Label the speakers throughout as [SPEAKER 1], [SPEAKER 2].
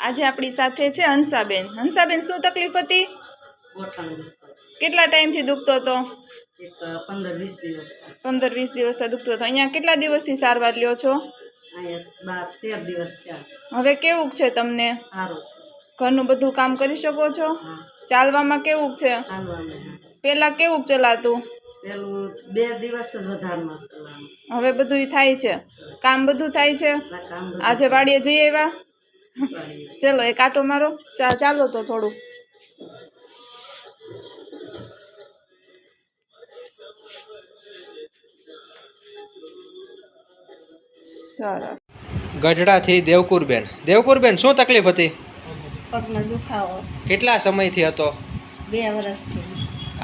[SPEAKER 1] આજે આપણી સાથે છે હંસાબેન. હંસાબેન, શું તકલીફ હતી? કેટલા ટાઈમથી દુખતો હતો?
[SPEAKER 2] 15-20 દિવસ.
[SPEAKER 1] 15-20 દિવસથી દુખતો હતો. અહીંયા કેટલા દિવસથી સારવાર લ્યો છો?
[SPEAKER 2] 13 દિવસ થયા.
[SPEAKER 1] હવે કેવું છે તમને?
[SPEAKER 2] સારું છે.
[SPEAKER 1] ઘરનું બધું કામ કરી શકો છો? ચાલવામાં કેવું છે? પેલા કેવું ચલાતું?
[SPEAKER 2] પેલું 2 દિવસ જ વધારમાં ચલાવવાનું.
[SPEAKER 1] હવે બધું થાય છે? કામ બધું થાય છે? આજે વાડીએ જઈ આવ્યા? ચલો એક આટો મારો. ચાલો તો થોડું. સરસ.
[SPEAKER 3] ગઢડાથી દેવકુરબેન. દેવકુરબેન, શું તકલીફ હતી?
[SPEAKER 4] પગનો દુખાવો
[SPEAKER 3] કેટલા સમયથી હતો?
[SPEAKER 4] 2 વર્ષથી.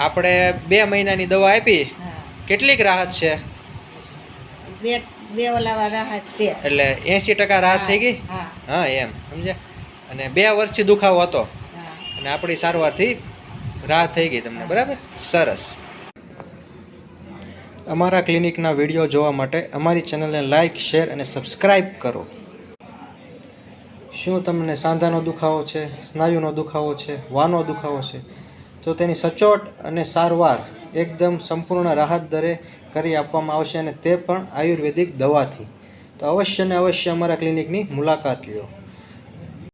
[SPEAKER 3] આપણે 2 મહિનાની દવા આપી.
[SPEAKER 4] હા,
[SPEAKER 3] કેટલીક રાહત છે?
[SPEAKER 4] બે ઓલાવા રાહત છે.
[SPEAKER 3] એટલે 80% રાહત થઈ ગઈ.
[SPEAKER 4] હા,
[SPEAKER 3] હા, એમ સમજે. અને 2 વર્ષથી દુખાવો હતો
[SPEAKER 4] હા.
[SPEAKER 3] અને આપણી સારવારથી રાહત થઈ ગઈ તમને. બરાબર, સરસ. અમારા ક્લિનિકના વિડીયો જોવા માટે અમારી ચેનલને લાઇક, શેર અને સબસ્ક્રાઈબ કરો. શું તમને સાંધાનો દુખાવો છે, સ્નાયુનો દુખાવો છે, વાનો દુખાવો છે, તો તેની સચોટ અને સારવાર એકદમ સંપૂર્ણ રાહત દરે કરી આપવામાં આવશે, અને તે પણ આયુર્વેદિક દવાથી. તો અવશ્ય ને અવશ્ય અમારા ક્લિનિકની મુલાકાત લ્યો.